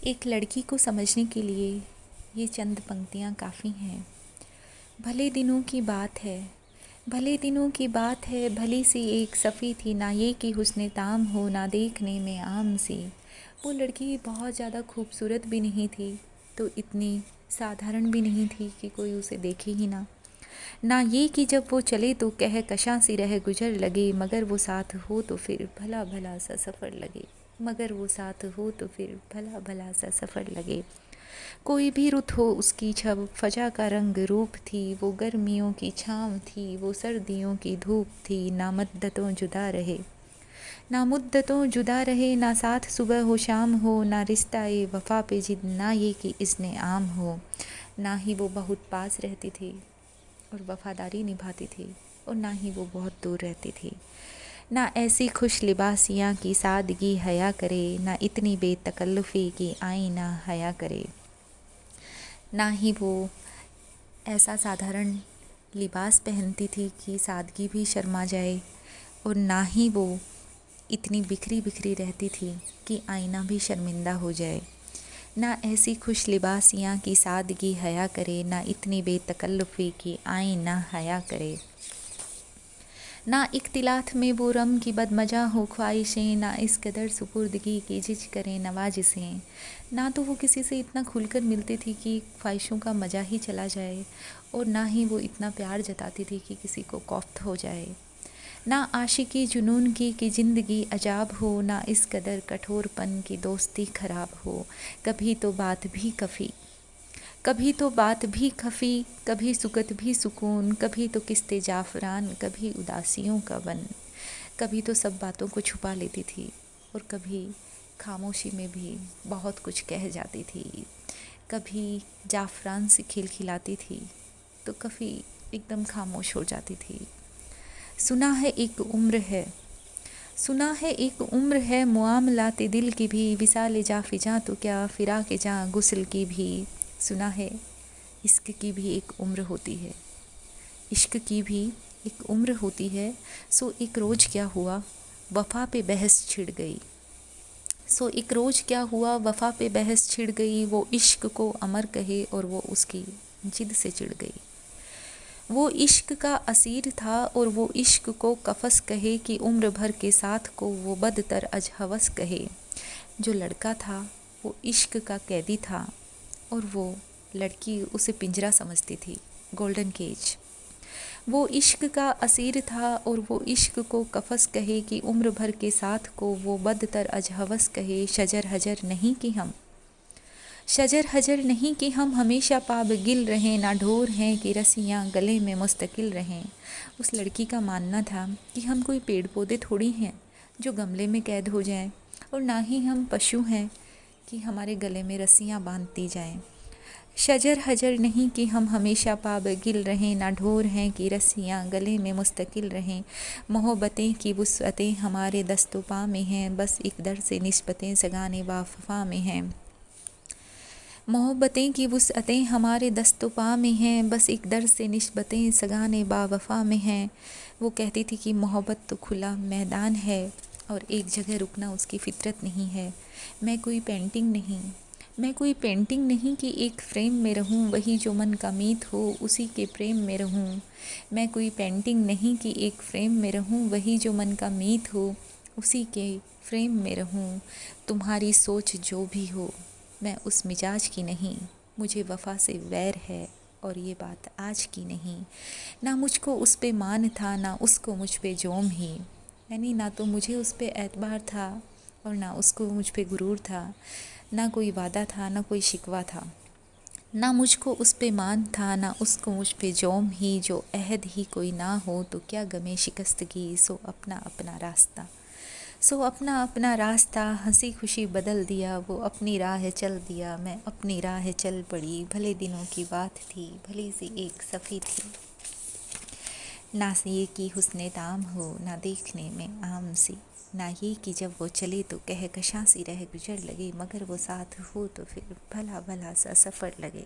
एक लड़की को समझने के लिए ये चंद पंक्तियाँ काफ़ी हैं। भले दिनों की बात है, भले दिनों की बात है, भली सी एक सफ़ी थी, ना ये कि हुस्ने ताम हो, ना देखने में आम सी। वो लड़की बहुत ज़्यादा खूबसूरत भी नहीं थी, तो इतनी साधारण भी नहीं थी कि कोई उसे देखे ही ना ये कि जब वो चले तो कह कशां सी रह गुजर लगे, मगर वो साथ हो तो फिर भला भला सा सफ़र लगे, मगर वो साथ हो तो फिर भला भला सा सफ़र लगे। कोई भी रुत हो उसकी छब, फजा का रंग रूप थी, वो गर्मियों की छाँव थी, वो सर्दियों की धूप थी, ना मद्दतों जुदा रहे, ना मुद्दतों जुदा रहे, ना साथ सुबह हो शाम हो, ना रिश्ता ए वफ़ा पे जिद, ना ये कि इज़्ने आम हो। ना ही वो बहुत पास रहती थी और वफ़ादारी निभाती थी, और ना ही वो बहुत दूर रहती थी। ना ऐसी खुश लिबासियाँ की सादगी हया करे, ना इतनी बेतकल्लुफ़ी की आईना हया करे। ना ही वो ऐसा साधारण लिबास पहनती थी कि सादगी भी शर्मा जाए, और ना ही वो इतनी बिखरी बिखरी रहती थी कि आईना भी शर्मिंदा हो जाए। ना ऐसी खुश लिबासियाँ की सादगी हया करे, ना इतनी बेतकल्लुफ़ी की आईना हया करे। ना इख्तिलात में वो रम की बदमजा हो ख्वाहिशें, ना इस कदर सुपुर्दगी की जिज करें नवाजिसें। ना तो वो किसी से इतना खुलकर मिलती थी कि ख्वाहिशों का मज़ा ही चला जाए, और ना ही वो इतना प्यार जताती थी कि किसी को कौफ्त हो जाए। ना आशिकी जुनून की कि ज़िंदगी अजाब हो, ना इस कदर कठोरपन की दोस्ती ख़राब हो। कभी तो बात भी कफ़ी, कभी तो बात भी खफ़ी, कभी सुकत भी सुकून, कभी तो किस्ते जाफ़रान, कभी उदासियों का वन। कभी तो सब बातों को छुपा लेती थी, और कभी खामोशी में भी बहुत कुछ कह जाती थी। कभी जाफ़रान से खिलखिलाती थी, तो कभी एकदम खामोश हो जाती थी। सुना है एक उम्र है, सुना है एक उम्र है, मुआमलाते दिल की भी, विसाले जा फिजा तो क्या, फिराके जा गुस्ल की भी। सुना है इश्क की भी एक उम्र होती है, इश्क की भी एक उम्र होती है। सो एक रोज़ क्या हुआ, वफ़ा पे बहस छिड़ गई। सो एक रोज़ क्या हुआ, वफ़ा पे बहस छिड़ गई। वो इश्क को अमर कहे और वो उसकी जिद से चिढ़ गई। वो इश्क का असीर था और वो इश्क को कफस कहे, कि उम्र भर के साथ को वो बदतर अज हवस कहे। जो लड़का था वो इश्क का कैदी था, और वो लड़की उसे पिंजरा समझती थी, गोल्डन केज। वो इश्क का असीर था और वो इश्क को कफस कहे, कि उम्र भर के साथ को वो बदतर अज हवस कहे। शजर हजर नहीं कि हम, शजर हजर नहीं कि हम हमेशा पाब गिल रहें, ना ढोर हैं कि रस्सियाँ गले में मुस्तकिल रहें। उस लड़की का मानना था कि हम कोई पेड़ पौधे थोड़ी हैं जो गमले में कैद हो जाएं, और ना ही हम पशु हैं कि हमारे गले में रस्सियाँ बांधती जाएं। शजर हजर नहीं कि हम हमेशा पाब गिल रहें, ना ढोर हैं कि रस्सियाँ गले में मुस्तकिल रहें। मोहब्बतें की वुसअतें हमारे दस्तों पा में हैं, बस एक दर से निस्बतें सगाने वाफ़ा में हैं। मोहब्बतें की वुसअतें हमारे दस्तों पा में हैं, बस एक दर से निस्बतें सगाने बावफ़ा में हैं। वो कहती थी कि मोहब्बत तो खुला मैदान है, और एक जगह रुकना उसकी फितरत नहीं है। मैं कोई पेंटिंग नहीं, मैं कोई पेंटिंग नहीं कि एक फ्रेम में रहूं, वही जो मन का मीत हो उसी के प्रेम में रहूं। मैं कोई पेंटिंग नहीं कि एक फ्रेम में रहूं, वही जो मन का मीत हो उसी के फ्रेम में रहूं। तुम्हारी सोच जो भी हो, मैं उस मिजाज की नहीं, मुझे वफ़ा से वैर है, और ये बात आज की नहीं। ना मुझको उस पे मान था, ना उसको मुझ पे जोम ही। यानी ना तो मुझे उस पे एतबार था, और ना उसको मुझ पे गुरूर था। ना कोई वादा था, ना कोई शिकवा था। ना मुझको उस पे मान था, ना उसको मुझ पे जोम ही। जो अहद ही कोई ना हो तो क्या गमे शिकस्तगी, सो अपना अपना रास्ता, सो अपना अपना रास्ता। हंसी खुशी बदल दिया, वो अपनी राह चल दिया, मैं अपनी राह चल पड़ी। भले दिनों की बात थी, भली सी एक सफ़ी थी, ना ये कि हुस्ने ताम हो, ना देखने में आम सी। ना ये कि जब वो चले तो कह कशां सी रह गुजर लगे, मगर वो साथ हो तो फिर भला भला सा सफ़र लगे।